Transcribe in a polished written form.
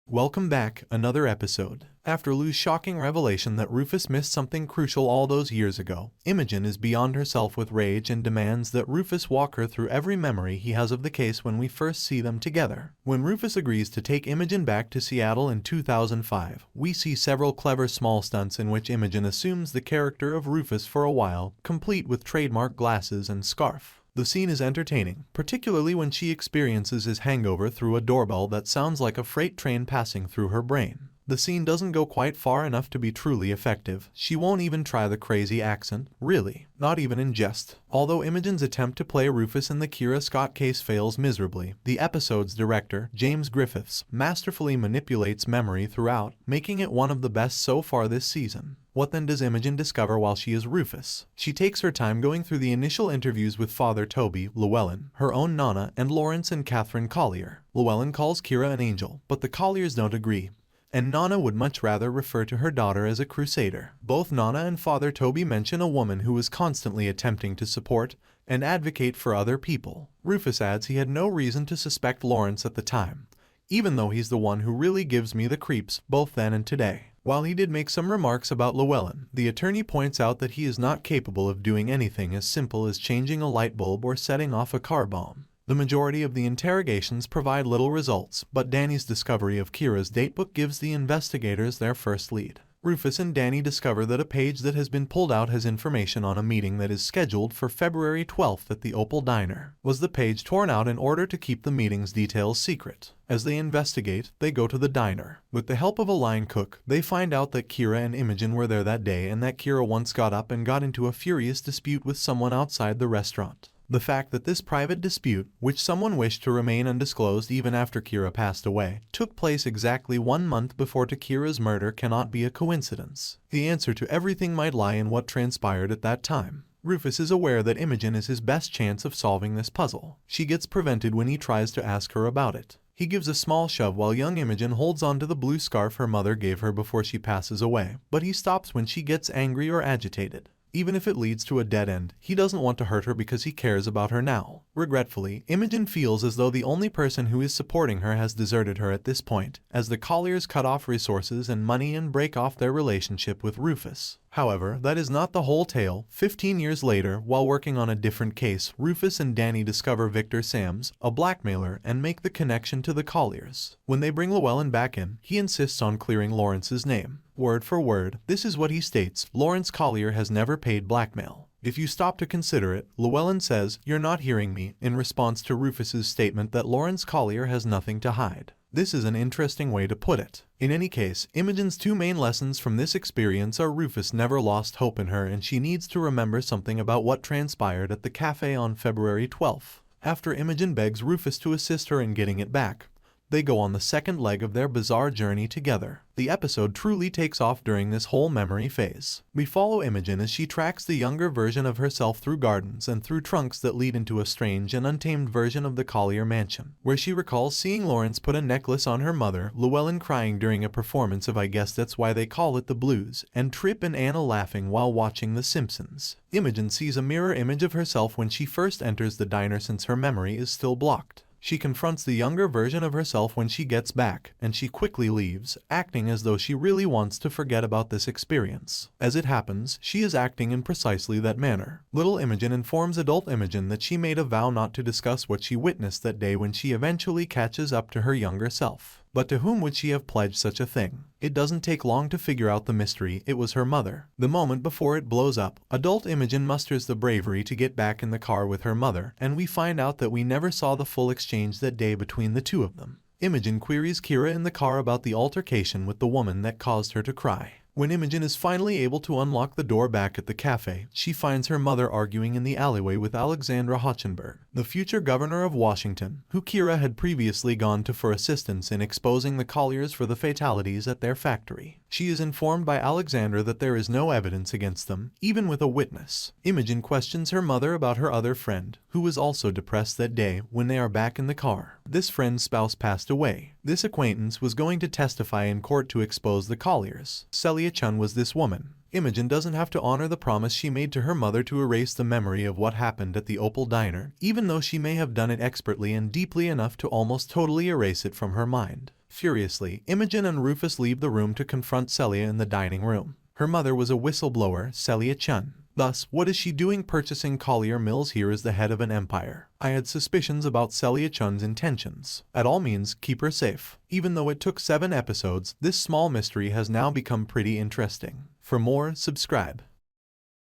Welcome back, another episode. After Lou's shocking revelation that Rufus missed something crucial all those years ago, Imogene is beyond herself with rage and demands that Rufus walk her through every memory he has of the case when we first see them together. When Rufus agrees to take Imogene back to Seattle in 2005, we see several clever small stunts in which Imogene assumes the character of Rufus for a while, complete with trademark glasses and scarf. The scene is entertaining, particularly when she experiences his hangover through a doorbell that sounds like a freight train passing through her brain. The scene doesn't go quite far enough to be truly effective. She won't even try the crazy accent, really, not even in jest. Although Imogene's attempt to play Rufus in the Kira Scott case fails miserably, the episode's director, James Griffiths, masterfully manipulates memory throughout, making it one of the best so far this season. What then does Imogene discover while she is Rufus? She takes her time going through the initial interviews with Father Toby, Llewellyn, her own Nana, and Lawrence and Catherine Collier. Llewellyn calls Kira an angel, but the Colliers don't agree, and Nana would much rather refer to her daughter as a crusader. Both Nana and Father Toby mention a woman who is constantly attempting to support and advocate for other people. Rufus adds he had no reason to suspect Lawrence at the time, even though he's the one who really gives me the creeps, both then and today. While he did make some remarks about Llewellyn, the attorney points out that he is not capable of doing anything as simple as changing a light bulb or setting off a car bomb. The majority of the interrogations provide little results, but Danny's discovery of Kira's datebook gives the investigators their first lead. Rufus and Danny discover that a page that has been pulled out has information on a meeting that is scheduled for February 12th at the Opal Diner. Was the page torn out in order to keep the meeting's details secret? As they investigate, they go to the diner. With the help of a line cook, they find out that Kira and Imogene were there that day and that Kira once got up and got into a furious dispute with someone outside the restaurant. The fact that this private dispute, which someone wished to remain undisclosed even after Kira passed away, took place exactly 1 month before Kira's murder cannot be a coincidence. The answer to everything might lie in what transpired at that time. Rufus is aware that Imogene is his best chance of solving this puzzle. She gets prevented when he tries to ask her about it. He gives a small shove while young Imogene holds onto the blue scarf her mother gave her before she passes away, but he stops when she gets angry or agitated. Even if it leads to a dead end, he doesn't want to hurt her because he cares about her now. Regretfully, Imogene feels as though the only person who is supporting her has deserted her at this point, as the Colliers cut off resources and money and break off their relationship with Rufus. However, that is not the whole tale. 15 years later, while working on a different case, Rufus and Danny discover Victor Sams, a blackmailer, and make the connection to the Colliers. When they bring Llewellyn back in, he insists on clearing Lawrence's name. Word for word, this is what he states: Lawrence Collier has never paid blackmail. If you stop to consider it, Llewellyn says, "You're not hearing me," in response to Rufus's statement that Lawrence Collier has nothing to hide. This is an interesting way to put it. In any case, Imogene's two main lessons from this experience are Rufus never lost hope in her and she needs to remember something about what transpired at the cafe on February 12th. After Imogene begs Rufus to assist her in getting it back, they go on the second leg of their bizarre journey together. The episode truly takes off during this whole memory phase. We follow Imogene as she tracks the younger version of herself through gardens and through trunks that lead into a strange and untamed version of the Collier mansion, where she recalls seeing Lawrence put a necklace on her mother, Llewellyn crying during a performance of I Guess That's Why They Call It the Blues, and Trip and Anna laughing while watching The Simpsons. Imogene sees a mirror image of herself when she first enters the diner since her memory is still blocked. She confronts the younger version of herself when she gets back, and she quickly leaves, acting as though she really wants to forget about this experience. As it happens, she is acting in precisely that manner. Little Imogene informs adult Imogene that she made a vow not to discuss what she witnessed that day when she eventually catches up to her younger self. But to whom would she have pledged such a thing? It doesn't take long to figure out the mystery. It was her mother. The moment before it blows up, adult Imogene musters the bravery to get back in the car with her mother, and we find out that we never saw the full exchange that day between the two of them. Imogene queries Kira in the car about the altercation with the woman that caused her to cry. When Imogene is finally able to unlock the door back at the cafe, she finds her mother arguing in the alleyway with Alexandra Hochenberg, the future governor of Washington, who Kira had previously gone to for assistance in exposing the Colliers for the fatalities at their factory. She is informed by Alexandra that there is no evidence against them, even with a witness. Imogene questions her mother about her other friend, who was also depressed that day. When they are back in the car, this friend's spouse passed away. This acquaintance was going to testify in court to expose the Colliers. Celia Chun was this woman. Imogene doesn't have to honor the promise she made to her mother to erase the memory of what happened at the Opal Diner, even though she may have done it expertly and deeply enough to almost totally erase it from her mind. Furiously, Imogene and Rufus leave the room to confront Celia in the dining room. Her mother was a whistleblower, Celia Chun. Thus, what is she doing purchasing Collier Mills here as the head of an empire? I had suspicions about Celia Chun's intentions. At all means, keep her safe. Even though it took 7 episodes, this small mystery has now become pretty interesting. For more, subscribe.